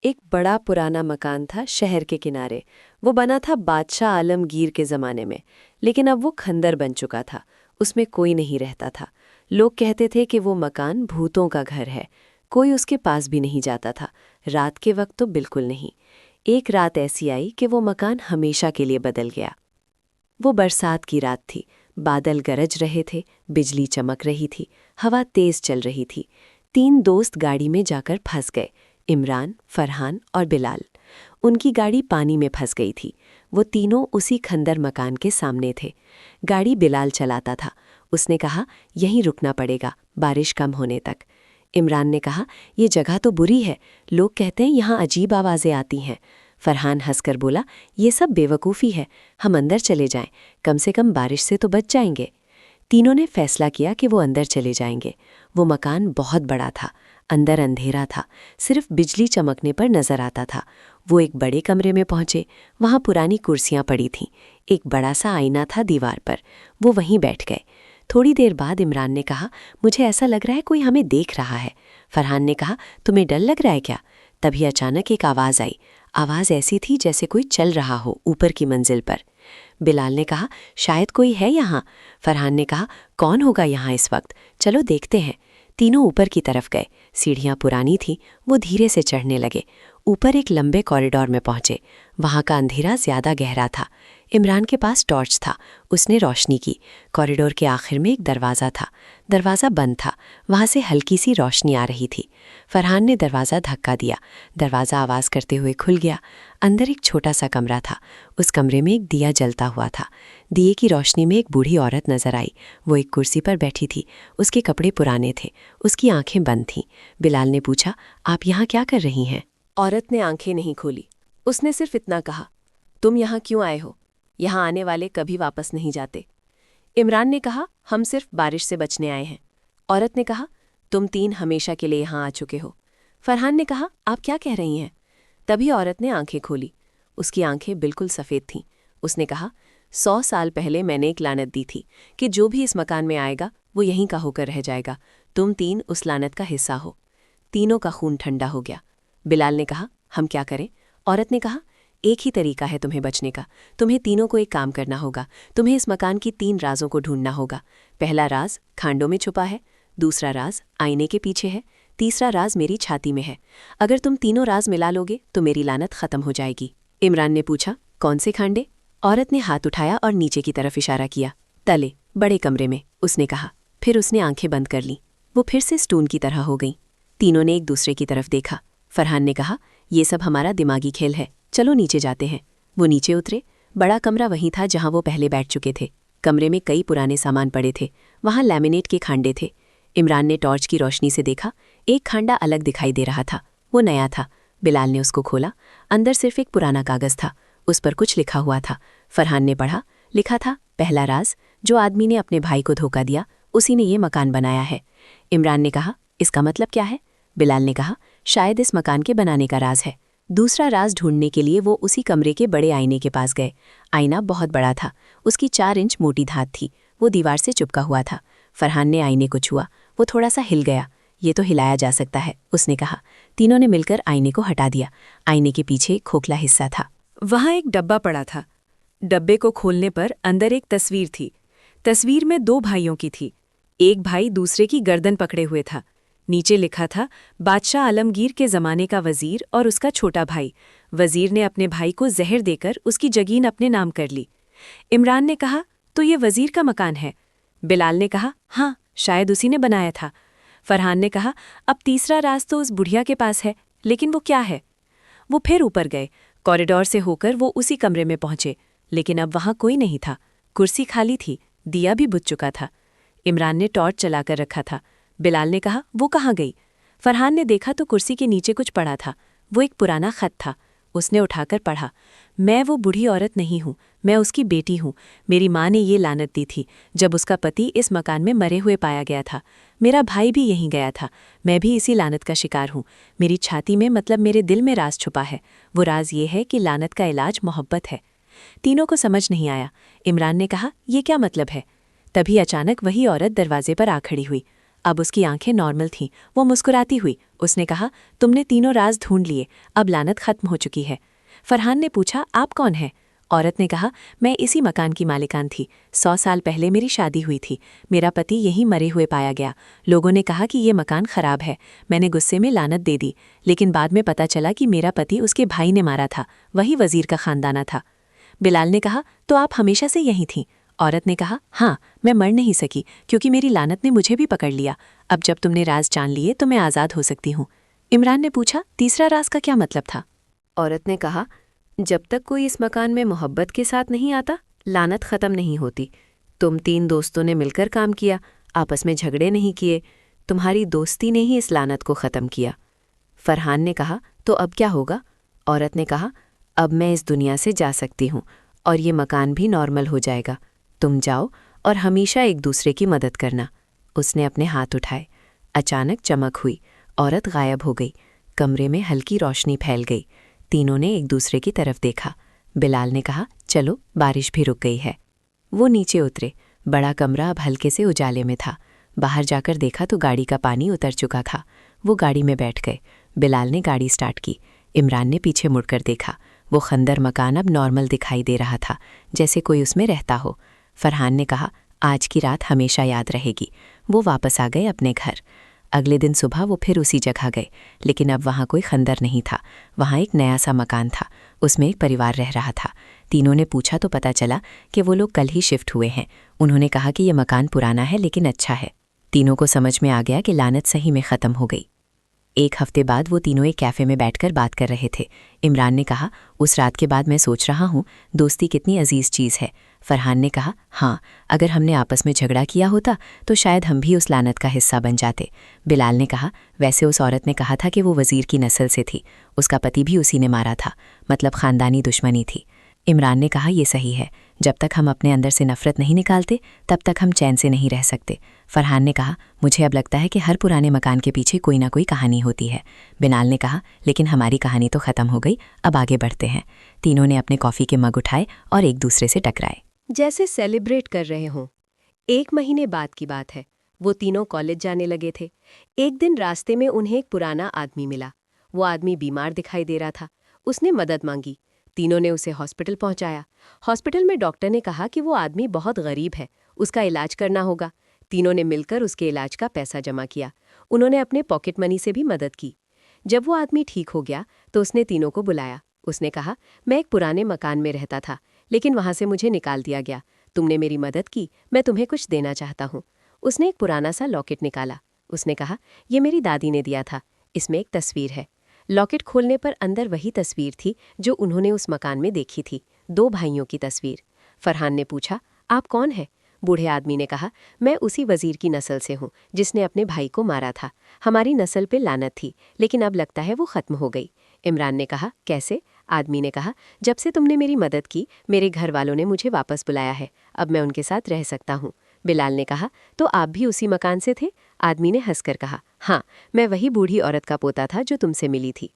एक बड़ा पुराना मकान था शहर के किनारे। वो बना था बादशाह आलमगीर के ज़माने में, लेकिन अब वो खंडर बन चुका था। उसमें कोई नहीं रहता था। लोग कहते थे कि वो मकान भूतों का घर है। कोई उसके पास भी नहीं जाता था, रात के वक्त तो बिल्कुल नहीं। एक रात ऐसी आई कि वो मकान हमेशा के लिए बदल गया। वो बरसात की रात थी। बादल गरज रहे थे, बिजली चमक रही थी, हवा तेज चल रही थी। 3 दोस्त गाड़ी में जाकर फंस गए, इमरान, फरहान और बिलाल। उनकी गाड़ी पानी में फंस गई थी। वो तीनों उसी खंडर मकान के सामने थे। गाड़ी बिलाल चलाता था। उसने कहा, यहीं रुकना पड़ेगा, बारिश कम होने तक। इमरान ने कहा, ये जगह तो बुरी है, लोग कहते हैं यहाँ अजीब आवाज़ें आती हैं। फरहान हंसकर बोला, ये सब बेवकूफ़ी है, हम अंदर चले जाएं, कम से कम बारिश से तो बच जाएंगे। तीनों ने फैसला किया कि वो अंदर चले जाएंगे। वो मकान बहुत बड़ा था, अंदर अंधेरा था, सिर्फ बिजली चमकने पर नजर आता था। वो एक बड़े कमरे में पहुंचे। वहां पुरानी कुर्सियां पड़ी थीं, एक बड़ा सा आईना था दीवार पर। वो वहीं बैठ गए। थोड़ी देर बाद इमरान ने कहा, मुझे ऐसा लग रहा है कोई हमें देख रहा है। फरहान ने कहा, तुम्हें डर लग रहा है क्या? तभी अचानक एक आवाज़ आई। आवाज़ ऐसी थी जैसे कोई चल रहा हो ऊपर की मंजिल पर। बिलाल ने कहा, शायद कोई है यहाँ। फरहान ने कहा, कौन होगा यहाँ इस वक्त, चलो देखते हैं। तीनों ऊपर की तरफ गए। सीढ़ियाँ पुरानी थीं, वो धीरे से चढ़ने लगे। ऊपर एक लंबे कॉरिडोर में पहुंचे। वहां का अंधेरा ज्यादा गहरा था। इमरान के पास टॉर्च था, उसने रोशनी की। कॉरिडोर के आखिर में एक दरवाज़ा था। दरवाज़ा बंद था, वहां से हल्की सी रोशनी आ रही थी। फरहान ने दरवाज़ा धक्का दिया। दरवाज़ा आवाज़ करते हुए खुल गया। अंदर एक छोटा सा कमरा था। उस कमरे में एक दिया जलता हुआ था। दिए की रोशनी में एक बूढ़ी औरत नजर आई। वो एक कुर्सी पर बैठी थी। उसके कपड़े पुराने थे, उसकी आंखें बंद थीं। बिलाल ने पूछा, आप यहाँ क्या कर रही हैं? औरत ने आंखें नहीं खोली। उसने सिर्फ इतना कहा, तुम यहाँ क्यों आए हो? यहाँ आने वाले कभी वापस नहीं जाते। इमरान ने कहा, हम सिर्फ बारिश से बचने आए हैं। औरत ने कहा, तुम 3 हमेशा के लिए यहाँ आ चुके हो। फरहान ने कहा, आप क्या कह रही हैं? तभी औरत ने आंखें खोली। उसकी आंखें बिल्कुल सफ़ेद थीं। उसने कहा, 100 साल पहले मैंने एक लानत दी थी कि जो भी इस मकान में आएगा वो यहीं का होकर रह जाएगा। तुम 3 उस लानत का हिस्सा हो। तीनों का खून ठंडा हो गया। बिलाल ने कहा, हम क्या करें? औरत ने कहा, एक ही तरीका है तुम्हें बचने का। तुम्हें तीनों को एक काम करना होगा। तुम्हें इस मकान की 3 राजों को ढूंढना होगा। पहला राज खांडों में छुपा है, दूसरा राज आईने के पीछे है, तीसरा राज मेरी छाती में है। अगर तुम तीनों राज मिला लोगे तो मेरी लानत खत्म हो जाएगी। इमरान ने पूछा, कौन से खांडे? औरत ने हाथ उठाया और नीचे की तरफ इशारा किया। तले, बड़े कमरे में, उसने कहा। फिर उसने आंखें बंद कर लीं। वो फिर से स्टून की तरह हो गईं। तीनों ने एक दूसरे की तरफ देखा। फरहान ने कहा, ये सब हमारा दिमागी खेल है, चलो नीचे जाते हैं। वो नीचे उतरे। बड़ा कमरा वहीं था जहां वो पहले बैठ चुके थे। कमरे में कई पुराने सामान पड़े थे। वहां लैमिनेट के खांडे थे। इमरान ने टॉर्च की रोशनी से देखा, एक खांडा अलग दिखाई दे रहा था। वो नया था। बिलाल ने उसको खोला। अंदर सिर्फ एक पुराना कागज़ था, उस पर कुछ लिखा हुआ था। फरहान ने पढ़ा। लिखा था, पहला राज, जो आदमी ने अपने भाई को धोखा दिया उसी ने ये मकान बनाया है। इमरान ने कहा, इसका मतलब क्या है? बिलाल ने कहा, शायद इस मकान के बनाने का राज है। दूसरा राज ढूंढने के लिए वो उसी कमरे के बड़े आईने के पास गए। आईना बहुत बड़ा था, उसकी 4 इंच मोटी धात थी। वो दीवार से चिपका हुआ था। फरहान ने आईने को छुआ, वो थोड़ा सा हिल गया। ये तो हिलाया जा सकता है, उसने कहा। तीनों ने मिलकर आईने को हटा दिया। आईने के पीछे एक खोखला हिस्सा था। वहाँ एक डब्बा पड़ा था। डब्बे को खोलने पर अंदर एक तस्वीर थी। तस्वीर में 2 भाइयों की थी। एक भाई दूसरे की गर्दन पकड़े हुए था। नीचे लिखा था, बादशाह आलमगीर के ज़माने का वज़ीर और उसका छोटा भाई। वज़ीर ने अपने भाई को जहर देकर उसकी जगीन अपने नाम कर ली। इमरान ने कहा, तो ये वज़ीर का मकान है? बिलाल ने कहा, हाँ, शायद उसी ने बनाया था। फरहान ने कहा, अब तीसरा राज तो उस बुढ़िया के पास है, लेकिन वो क्या है? वो फिर ऊपर गए। कॉरिडोर से होकर वो उसी कमरे में पहुंचे, लेकिन अब वहां कोई नहीं था। कुर्सी खाली थी, दिया भी बुझ चुका था। इमरान ने टॉर्च चलाकर रखा था। बिलाल ने कहा, वो कहाँ गई? फरहान ने देखा तो कुर्सी के नीचे कुछ पड़ा था। वो एक पुराना खत था। उसने उठाकर पढ़ा, मैं वो बूढ़ी औरत नहीं हूँ, मैं उसकी बेटी हूँ। मेरी माँ ने ये लानत दी थी जब उसका पति इस मकान में मरे हुए पाया गया था। मेरा भाई भी यहीं गया था, मैं भी इसी लानत का शिकार हूँ। मेरी छाती में, मतलब मेरे दिल में राज छुपा है। वो राज ये है कि लानत का इलाज मोहब्बत है। तीनों को समझ नहीं आया। इमरान ने कहा, ये क्या मतलब है? तभी अचानक वही औरत दरवाजे पर आ खड़ी हुई। अब उसकी आंखें नॉर्मल थीं। वो मुस्कुराती हुई उसने कहा, तुमने तीनों राज ढूंढ लिए, अब लानत खत्म हो चुकी है। फरहान ने पूछा, आप कौन हैं? औरत ने कहा, मैं इसी मकान की मालिकान थी। 100 साल पहले मेरी शादी हुई थी। मेरा पति यहीं मरे हुए पाया गया। लोगों ने कहा कि ये मकान खराब है। मैंने गुस्से में लानत दे दी, लेकिन बाद में पता चला कि मेरा पति उसके भाई ने मारा था। वही वजीर का खानदाना था। बिलाल ने कहा, तो आप हमेशा से यहीं थीं? औरत ने कहा, हाँ, मैं मर नहीं सकी क्योंकि मेरी लानत ने मुझे भी पकड़ लिया। अब जब तुमने राज जान लिए तो मैं आज़ाद हो सकती हूँ। इमरान ने पूछा, तीसरा राज का क्या मतलब था? औरत ने कहा, जब तक कोई इस मकान में मोहब्बत के साथ नहीं आता, लानत ख़त्म नहीं होती। तुम 3 दोस्तों ने मिलकर काम किया, आपस में झगड़े नहीं किए। तुम्हारी दोस्ती ने ही इस लानत को ख़त्म किया। फरहान ने कहा, तो अब क्या होगा? औरत ने कहा, अब मैं इस दुनिया से जा सकती हूँ और ये मकान भी नॉर्मल हो जाएगा। तुम जाओ और हमेशा एक दूसरे की मदद करना। उसने अपने हाथ उठाए। अचानक चमक हुई, औरत गायब हो गई। कमरे में हल्की रोशनी फैल गई। तीनों ने एक दूसरे की तरफ देखा। बिलाल ने कहा, चलो, बारिश भी रुक गई है। वो नीचे उतरे। बड़ा कमरा अब हल्के से उजाले में था। बाहर जाकर देखा तो गाड़ी का पानी उतर चुका था। वो गाड़ी में बैठ गए। बिलाल ने गाड़ी स्टार्ट की। इमरान ने पीछे मुड़कर देखा। वो खंदर मकान अब नॉर्मल दिखाई दे रहा था, जैसे कोई उसमें रहता हो। फरहान ने कहा, आज की रात हमेशा याद रहेगी। वो वापस आ गए अपने घर। अगले दिन सुबह वो फिर उसी जगह गए, लेकिन अब वहाँ कोई खंदर नहीं था। वहाँ एक नया सा मकान था। उसमें एक परिवार रह रहा था। तीनों ने पूछा तो पता चला कि वो लोग कल ही शिफ्ट हुए हैं। उन्होंने कहा कि ये मकान पुराना है लेकिन अच्छा है। तीनों को समझ में आ गया कि लानत सही में ख़त्म हो गई। 1 हफ्ते बाद वो तीनों एक कैफ़े में बैठकर बात कर रहे थे। इमरान ने कहा, उस रात के बाद मैं सोच रहा हूँ दोस्ती कितनी अजीज़ चीज़ है। फरहान ने कहा, हाँ, अगर हमने आपस में झगड़ा किया होता तो शायद हम भी उस लानत का हिस्सा बन जाते। बिलाल ने कहा, वैसे उस औरत ने कहा था कि वो वज़ीर की नस्ल से थी। उसका पति भी उसी ने मारा था, मतलब ख़ानदानी दुश्मनी थी। इमरान ने कहा, ये सही है। जब तक हम अपने अंदर से नफ़रत नहीं निकालते तब तक हम चैन से नहीं रह सकते। फरहान ने कहा, मुझे अब लगता है कि हर पुराने मकान के पीछे कोई ना कोई कहानी होती है। बिलाल ने कहा, लेकिन हमारी कहानी तो ख़त्म हो गई, अब आगे बढ़ते हैं। तीनों ने अपने कॉफ़ी के मग उठाए और एक दूसरे से टकराए, जैसे सेलिब्रेट कर रहे हों। 1 महीने बाद की बात है। वो तीनों कॉलेज जाने लगे थे। एक दिन रास्ते में उन्हें एक पुराना आदमी मिला। वो आदमी बीमार दिखाई दे रहा था। उसने मदद मांगी। तीनों ने उसे हॉस्पिटल पहुंचाया। हॉस्पिटल में डॉक्टर ने कहा कि वो आदमी बहुत गरीब है, उसका इलाज करना होगा। तीनों ने मिलकर उसके इलाज का पैसा जमा किया। उन्होंने अपने पॉकेट मनी से भी मदद की। जब वो आदमी ठीक हो गया तो उसने तीनों को बुलाया। उसने कहा, मैं एक पुराने मकान में रहता था, लेकिन वहां से मुझे निकाल दिया गया। तुमने मेरी मदद की, मैं तुम्हें कुछ देना चाहता हूँ। उसने एक पुराना सा लॉकेट निकाला। उसने कहा, ये मेरी दादी ने दिया था, इसमें एक तस्वीर है। लॉकेट खोलने पर अंदर वही तस्वीर थी जो उन्होंने उस मकान में देखी थी, 2 भाइयों की तस्वीर। फरहान ने पूछा, आप कौन हैं? बूढ़े आदमी ने कहा, मैं उसी वजीर की नस्ल से हूँ जिसने अपने भाई को मारा था। हमारी नस्ल पे लानत थी, लेकिन अब लगता है वो ख़त्म हो गई। इमरान ने कहा, कैसे? आदमी ने कहा, जब से तुमने मेरी मदद की, मेरे घर वालों ने मुझे वापस बुलाया है। अब मैं उनके साथ रह सकता हूँ। बिलाल ने कहा, तो आप भी उसी मकान से थे? आदमी ने हंसकर कहा, हाँ, मैं वही बूढ़ी औरत का पोता था जो तुमसे मिली थी।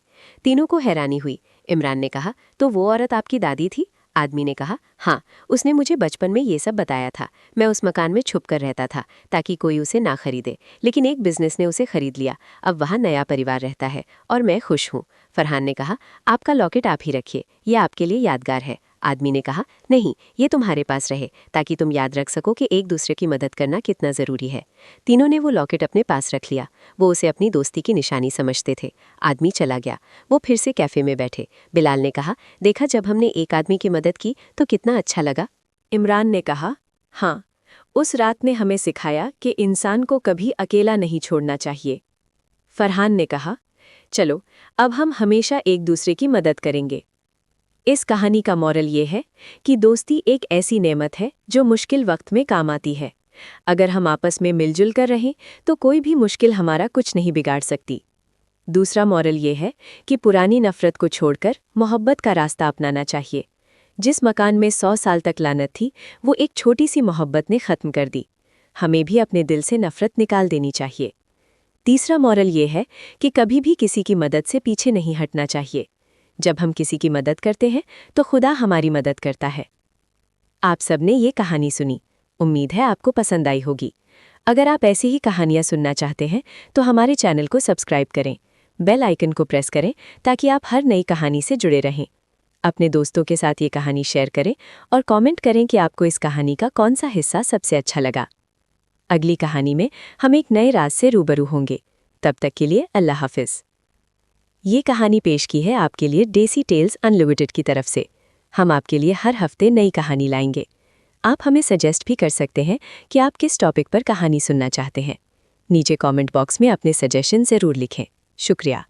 तीनों को हैरानी हुई। इमरान ने कहा, तो वो औरत आपकी दादी थी? आदमी ने कहा, हाँ, उसने मुझे बचपन में ये सब बताया था। मैं उस मकान में छुप कर रहता था ताकि कोई उसे ना खरीदे, लेकिन एक बिजनेस ने उसे खरीद लिया। अब वहाँ नया परिवार रहता है और मैं खुश हूँ। फरहान ने कहा, आपका लॉकेट आप ही रखिए, ये आपके लिए यादगार है। आदमी ने कहा, नहीं, ये तुम्हारे पास रहे ताकि तुम याद रख सको कि एक दूसरे की मदद करना कितना ज़रूरी है। तीनों ने वो लॉकेट अपने पास रख लिया। वो उसे अपनी दोस्ती की निशानी समझते थे। आदमी चला गया। वो फिर से कैफ़े में बैठे। बिलाल ने कहा, देखा, जब हमने एक आदमी की मदद की तो कितना अच्छा लगा। इमरान ने कहा, हाँ, उस रात ने हमें सिखाया कि इंसान को कभी अकेला नहीं छोड़ना चाहिए। फरहान ने कहा, चलो, अब हम हमेशा एक दूसरे की मदद करेंगे। इस कहानी का मॉरल ये है कि दोस्ती एक ऐसी नेमत है जो मुश्किल वक्त में काम आती है। अगर हम आपस में मिलजुल कर रहें तो कोई भी मुश्किल हमारा कुछ नहीं बिगाड़ सकती। दूसरा मॉरल ये है कि पुरानी नफ़रत को छोड़कर मोहब्बत का रास्ता अपनाना चाहिए। जिस मकान में 100 साल तक लानत थी, वो एक छोटी सी मोहब्बत ने ख़त्म कर दी। हमें भी अपने दिल से नफ़रत निकाल देनी चाहिए। तीसरा मॉरल ये है कि कभी भी किसी की मदद से पीछे नहीं हटना चाहिए। जब हम किसी की मदद करते हैं तो खुदा हमारी मदद करता है। आप सबने ये कहानी सुनी। उम्मीद है आपको पसंद आई होगी। अगर आप ऐसी ही कहानियाँ सुनना चाहते हैं तो हमारे चैनल को सब्सक्राइब करें, बेल आइकन को प्रेस करें ताकि आप हर नई कहानी से जुड़े रहें। अपने दोस्तों के साथ ये कहानी शेयर करें और कमेंट करें कि आपको इस कहानी का कौन सा हिस्सा सबसे अच्छा लगा। अगली कहानी में हम एक नए राज से रूबरू होंगे। तब तक के लिए अल्लाह हाफिज़। ये कहानी पेश की है आपके लिए डेसी टेल्स अनलिमिटेड की तरफ से। हम आपके लिए हर हफ्ते नई कहानी लाएंगे। आप हमें सजेस्ट भी कर सकते हैं कि आप किस टॉपिक पर कहानी सुनना चाहते हैं। नीचे कमेंट बॉक्स में अपने सजेशन ज़रूर लिखें। शुक्रिया।